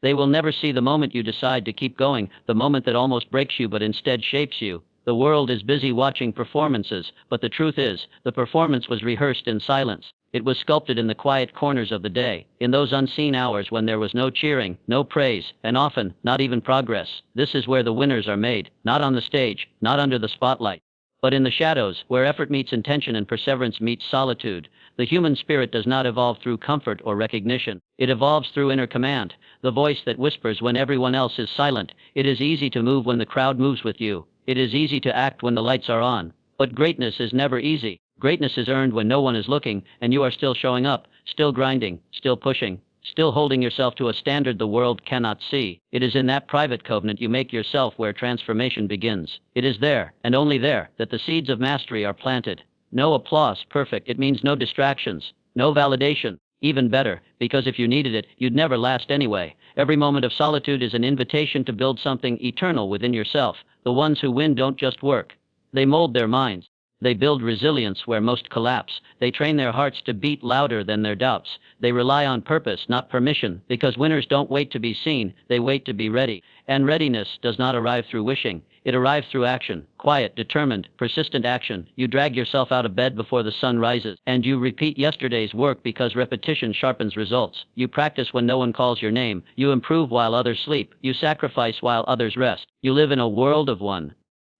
They will never see the moment you decide to keep going, the moment that almost breaks you but instead shapes you. The world is busy watching performances, but the truth is, the performance was rehearsed in silence. It was sculpted in the quiet corners of the day, in those unseen hours when there was no cheering, no praise, and often, not even progress. This is where the winners are made, not on the stage, not under the spotlight, but in the shadows, where effort meets intention and perseverance meets solitude. The human spirit does not evolve through comfort or recognition. It evolves through inner command, the voice that whispers when everyone else is silent. It is easy to move when the crowd moves with you. It is easy to act when the lights are on. But greatness is never easy. Greatness is earned when no one is looking, and you are still showing up, still grinding, still pushing, still holding yourself to a standard the world cannot see. It is in that private covenant you make yourself where transformation begins. It is there, and only there, that the seeds of mastery are planted. No applause, perfect. It means no distractions, no validation. Even better, because if you needed it, you'd never last anyway. Every moment of solitude is an invitation to build something eternal within yourself. The ones who win don't just work. They mold their minds. They build resilience where most collapse. They train their hearts to beat louder than their doubts. They rely on purpose, not permission, because winners don't wait to be seen, they wait to be ready. And readiness does not arrive through wishing. It arrives through action, quiet, determined, persistent action. You drag yourself out of bed before the sun rises, and you repeat yesterday's work because repetition sharpens results. You practice when no one calls your name. You improve while others sleep. You sacrifice while others rest. You live in a world of one.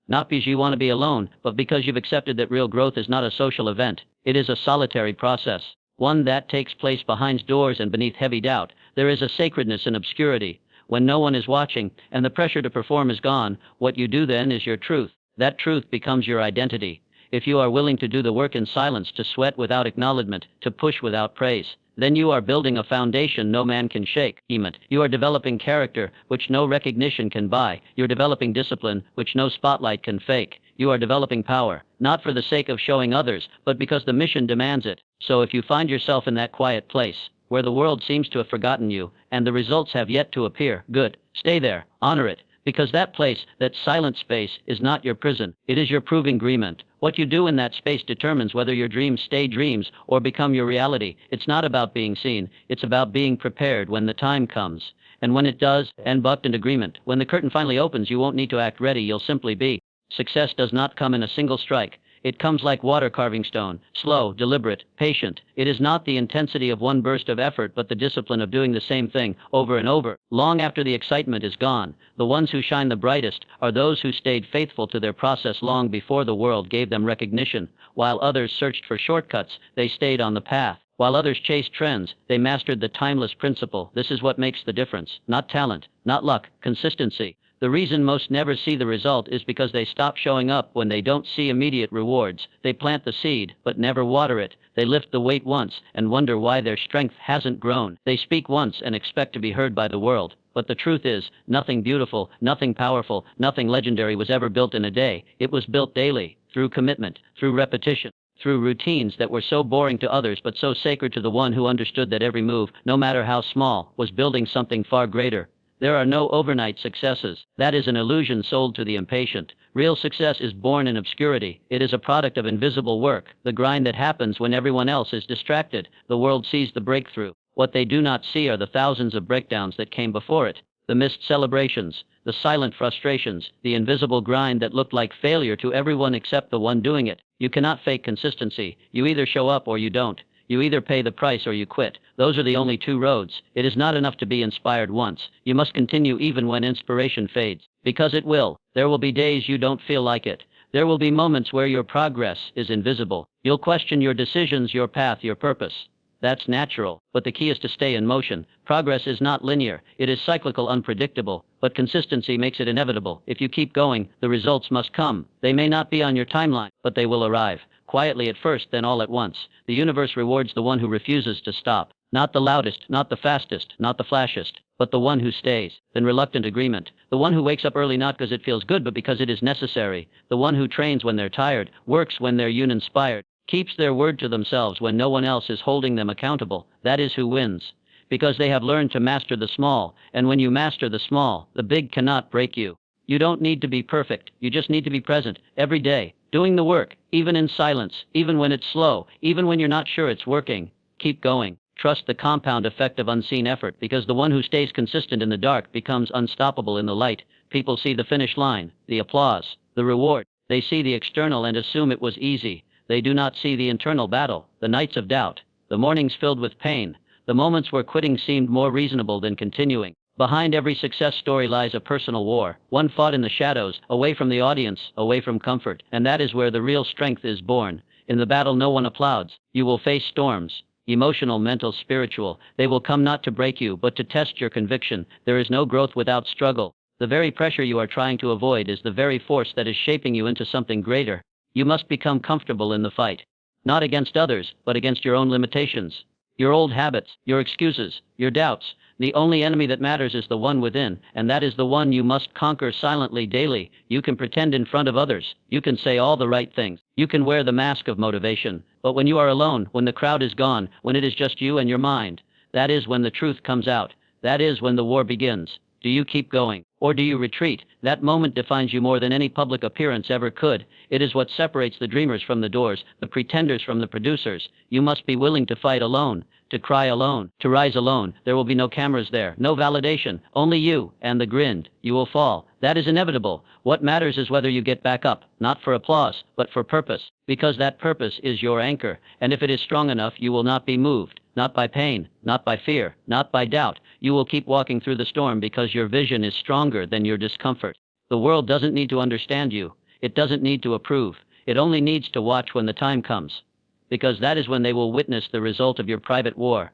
Not because you want to be alone, but because you've accepted that real growth is not a social event. It is a solitary process, one that takes place behind doors and beneath heavy doubt. There is a sacredness in obscurity. When no one is watching, and the pressure to perform is gone, what you do then is your truth. That truth becomes your identity. If you are willing to do the work in silence, to sweat without acknowledgement, to push without praise, then you are building a foundation no man can shake. You are developing character, which no recognition can buy. You're developing discipline, which no spotlight can fake. You are developing power, not for the sake of showing others, but because the mission demands it. So if you find yourself in that quiet place, where the world seems to have forgotten you, and the results have yet to appear, good. Stay there, honor it, because that place, that silent space, is not your prison. It is your proving agreement. What you do in that space determines whether your dreams stay dreams or become your reality. It's not about being seen, it's about being prepared when the time comes. And when it does, and bucked in agreement, when the curtain finally opens, you won't need to act ready, you'll simply be. Success does not come in a single strike. It comes like water carving stone, slow, deliberate, patient. It is not the intensity of one burst of effort, but the discipline of doing the same thing over and over. Long after the excitement is gone, the ones who shine the brightest are those who stayed faithful to their process long before the world gave them recognition. While others searched for shortcuts, they stayed on the path. While others chased trends, they mastered the timeless principle. This is what makes the difference. Not talent, not luck, consistency. The reason most never see the result is because they stop showing up when they don't see immediate rewards. They plant the seed, but never water it. They lift the weight once and wonder why their strength hasn't grown. They speak once and expect to be heard by the world. But the truth is, nothing beautiful, nothing powerful, nothing legendary was ever built in a day. It was built daily, through commitment, through repetition, through routines that were so boring to others but so sacred to the one who understood that every move, no matter how small, was building something far greater. There are no overnight successes. That is an illusion sold to the impatient. Real success is born in obscurity. It is a product of invisible work, the grind that happens when everyone else is distracted. The world sees the breakthrough. What they do not see are the thousands of breakdowns that came before it, the missed celebrations, the silent frustrations, the invisible grind that looked like failure to everyone except the one doing it. You cannot fake consistency. You either show up or you don't. You either pay the price or you quit. Those are the only two roads. It is not enough to be inspired once. You must continue even when inspiration fades. Because it will. There will be days you don't feel like it. There will be moments where your progress is invisible. You'll question your decisions, your path, your purpose. That's natural. But the key is to stay in motion. Progress is not linear. It is cyclical, unpredictable. But consistency makes it inevitable. If you keep going, the results must come. They may not be on your timeline, but they will arrive. Quietly at first, then all at once. The universe rewards the one who refuses to stop. Not the loudest, not the fastest, not the flashiest, but the one who stays. Then reluctant agreement. The one who wakes up early not because it feels good, but because it is necessary. The one who trains when they're tired, works when they're uninspired, keeps their word to themselves when no one else is holding them accountable. That is who wins. Because they have learned to master the small, and when you master the small, the big cannot break you. You don't need to be perfect. You just need to be present, every day, doing the work, even in silence, even when it's slow, even when you're not sure it's working. Keep going. Trust the compound effect of unseen effort, because the one who stays consistent in the dark becomes unstoppable in the light. People see the finish line, the applause, the reward. They see the external and assume it was easy. They do not see the internal battle, the nights of doubt, the mornings filled with pain, the moments where quitting seemed more reasonable than continuing. Behind every success story lies a personal war, one fought in the shadows, away from the audience, away from comfort, and that is where the real strength is born. In the battle no one applauds. You will face storms, emotional, mental, spiritual. They will come not to break you, but to test your conviction. There is no growth without struggle. The very pressure you are trying to avoid is the very force that is shaping you into something greater. You must become comfortable in the fight. Not against others, but against your own limitations. Your old habits, your excuses, your doubts. The only enemy that matters is the one within, and that is the one you must conquer silently daily. You can pretend in front of others. You can say all the right things. You can wear the mask of motivation. But when you are alone, when the crowd is gone, when it is just you and your mind, that is when the truth comes out. That is when the war begins. Do you keep going, or do you retreat? That moment defines you more than any public appearance ever could. It is what separates the dreamers from the doors, the pretenders from the producers. You must be willing to fight alone, to cry alone, to rise alone. There will be no cameras there, no validation, only you and the grin. You will fall. That is inevitable. What matters is whether you get back up, not for applause, but for purpose, because that purpose is your anchor, and if it is strong enough, you will not be moved. Not by pain, not by fear, not by doubt. You will keep walking through the storm because your vision is stronger than your discomfort. The world doesn't need to understand you. It doesn't need to approve. It only needs to watch when the time comes. Because that is when they will witness the result of your private war.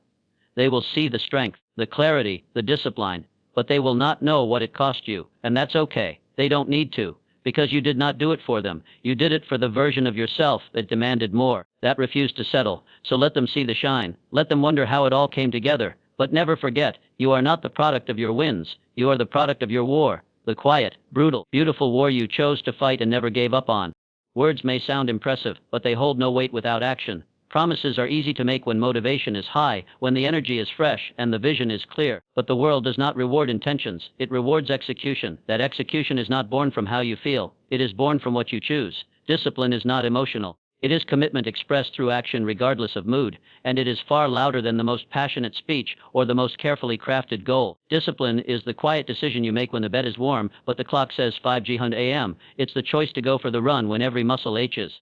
They will see the strength, the clarity, the discipline, but they will not know what it cost you, and that's okay. They don't need to. Because you did not do it for them. You did it for the version of yourself that demanded more, that refused to settle. So let them see the shine. Let them wonder how it all came together. But never forget, you are not the product of your wins. You are the product of your war. The quiet, brutal, beautiful war you chose to fight and never gave up on. Words may sound impressive, but they hold no weight without action. Promises are easy to make when motivation is high, when the energy is fresh and the vision is clear. But the world does not reward intentions, it rewards execution. That execution is not born from how you feel, it is born from what you choose. Discipline is not emotional. It is commitment expressed through action regardless of mood, and it is far louder than the most passionate speech or the most carefully crafted goal. Discipline is the quiet decision you make when the bed is warm, but the clock says 5:00 a.m. It's the choice to go for the run when every muscle aches.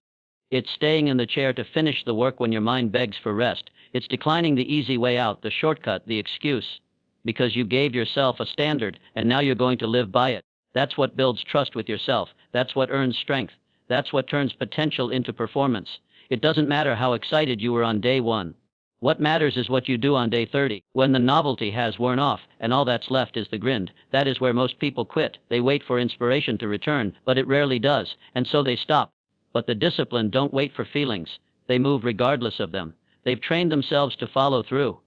It's staying in the chair to finish the work when your mind begs for rest. It's declining the easy way out, the shortcut, the excuse. Because you gave yourself a standard, and now you're going to live by it. That's what builds trust with yourself. That's what earns strength. That's what turns potential into performance. It doesn't matter how excited you were on day 1. What matters is what you do on day 30, when the novelty has worn off, and all that's left is the grind. That is where most people quit. They wait for inspiration to return, but it rarely does, and so they stop. But the disciplined don't wait for feelings. They move regardless of them. They've trained themselves to follow through.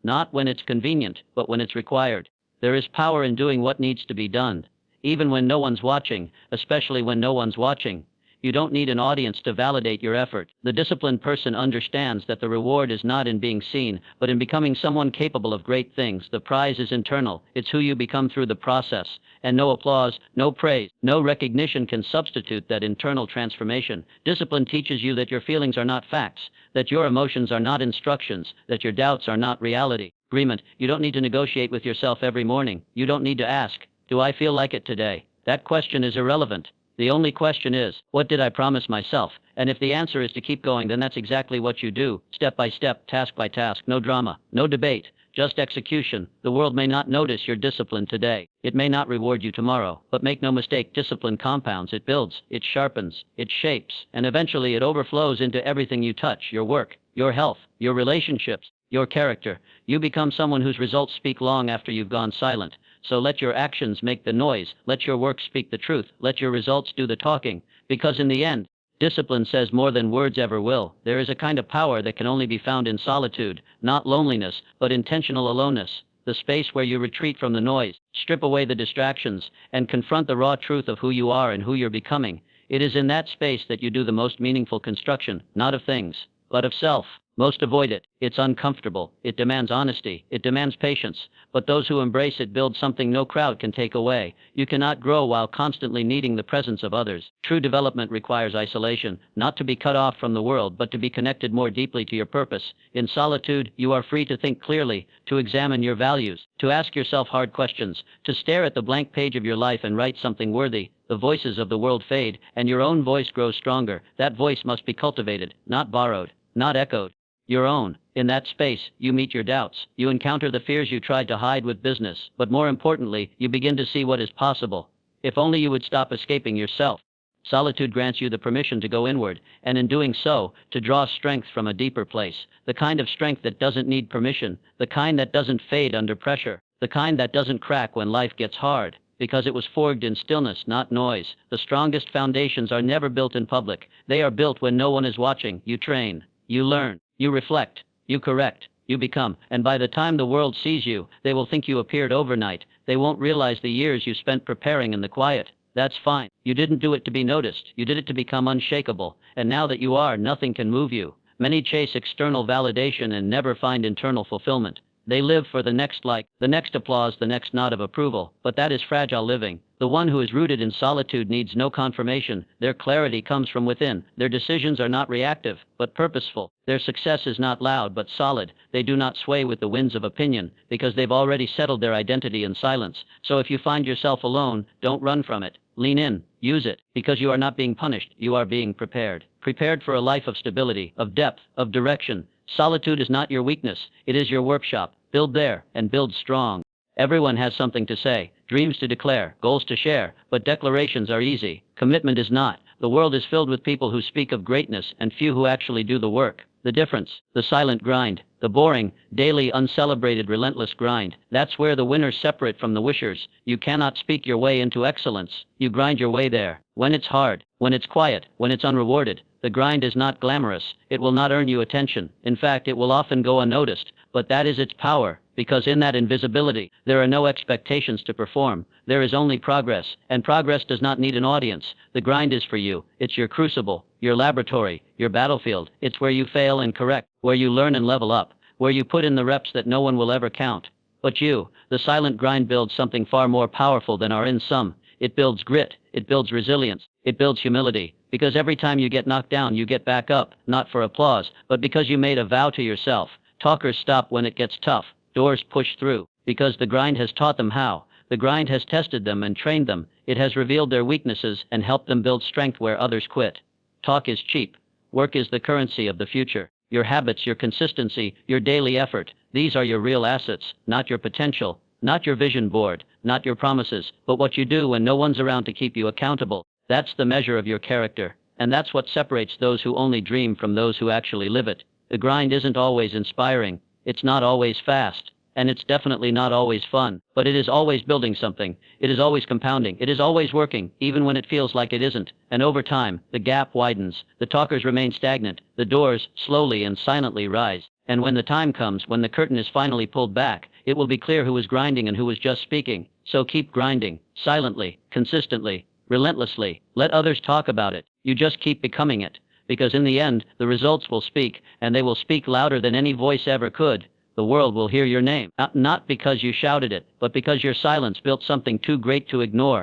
Not when it's convenient, but when it's required. There is power in doing what needs to be done, even when no one's watching, especially when no one's watching. You don't need an audience to validate your effort. The disciplined person understands that the reward is not in being seen, but in becoming someone capable of great things. The prize is internal. It's who you become through the process. And no applause, no praise, no recognition can substitute that internal transformation. Discipline teaches you that your feelings are not facts, that your emotions are not instructions, that your doubts are not reality. Agreement. You don't need to negotiate with yourself every morning. You don't need to ask, do I feel like it today? That question is irrelevant. The only question is, what did I promise myself? And if the answer is to keep going, then that's exactly what you do, step by step, task by task, no drama, no debate, just execution. The world may not notice your discipline today. It may not reward you tomorrow, but make no mistake, discipline compounds, it builds, it sharpens, it shapes, and eventually it overflows into everything you touch, your work, your health, your relationships, your character. You become someone whose results speak long after you've gone silent. So let your actions make the noise, let your work speak the truth, let your results do the talking, because in the end, discipline says more than words ever will. There is a kind of power that can only be found in solitude, not loneliness, but intentional aloneness, the space where you retreat from the noise, strip away the distractions, and confront the raw truth of who you are and who you're becoming. It is in that space that you do the most meaningful construction, not of things, but of self. Most avoid it. It's uncomfortable. It demands honesty. It demands patience. But those who embrace it build something no crowd can take away. You cannot grow while constantly needing the presence of others. True development requires isolation, not to be cut off from the world, but to be connected more deeply to your purpose. In solitude, you are free to think clearly, to examine your values, to ask yourself hard questions, to stare at the blank page of your life and write something worthy. The voices of the world fade, and your own voice grows stronger. That voice must be cultivated, not borrowed, not echoed. Your own. In that space, you meet your doubts. You encounter the fears you tried to hide with business, but more importantly, you begin to see what is possible. If only you would stop escaping yourself. Solitude grants you the permission to go inward, and in doing so, to draw strength from a deeper place. The kind of strength that doesn't need permission, the kind that doesn't fade under pressure, the kind that doesn't crack when life gets hard, because it was forged in stillness, not noise. The strongest foundations are never built in public. They are built when no one is watching. You train, you learn, you reflect, you correct, you become, and by the time the world sees you, they will think you appeared overnight. They won't realize the years you spent preparing in the quiet. That's fine. You didn't do it to be noticed. You did it to become unshakable. And now that you are, nothing can move you. Many chase external validation and never find internal fulfillment. They live for the next like, the next applause, the next nod of approval. But that is fragile living. The one who is rooted in solitude needs no confirmation. Their clarity comes from within. Their decisions are not reactive, but purposeful. Their success is not loud, but solid. They do not sway with the winds of opinion, because they've already settled their identity in silence. So if you find yourself alone, don't run from it. Lean in, use it, because you are not being punished, you are being prepared. Prepared for a life of stability, of depth, of direction. Solitude is not your weakness, it is your workshop. Build there, and build strong. Everyone has something to say, dreams to declare, goals to share, but declarations are easy. Commitment is not. The world is filled with people who speak of greatness and few who actually do the work. The difference, the silent grind, the boring, daily, uncelebrated, relentless grind. That's where the winners separate from the wishers. You cannot speak your way into excellence. You grind your way there. When it's hard, when it's quiet, when it's unrewarded, the grind is not glamorous. It will not earn you attention. In fact, it will often go unnoticed. But that is its power, because in that invisibility, there are no expectations to perform. There is only progress, and progress does not need an audience. The grind is for you. It's your crucible, your laboratory, your battlefield. It's where you fail and correct, where you learn and level up, where you put in the reps that no one will ever count. But you, the silent grind, builds something far more powerful than are in some. It builds grit, it builds resilience, it builds humility. Because every time you get knocked down, you get back up, not for applause, but because you made a vow to yourself. Talkers stop when it gets tough. Doors push through, because the grind has taught them how. The grind has tested them and trained them. It has revealed their weaknesses and helped them build strength where others quit. Talk is cheap. Work is the currency of the future. Your habits, your consistency, your daily effort. These are your real assets, not your potential, not your vision board, not your promises, but what you do when no one's around to keep you accountable. That's the measure of your character. And that's what separates those who only dream from those who actually live it. The grind isn't always inspiring, it's not always fast, and it's definitely not always fun, but it is always building something, it is always compounding, it is always working, even when it feels like it isn't. And over time, the gap widens, the talkers remain stagnant, the doors slowly and silently rise. And when the time comes, when the curtain is finally pulled back, it will be clear who was grinding and who was just speaking. So keep grinding, silently, consistently, relentlessly. Let others talk about it, you just keep becoming it. Because in the end, the results will speak, and they will speak louder than any voice ever could. The world will hear your name, not because you shouted it, but because your silence built something too great to ignore.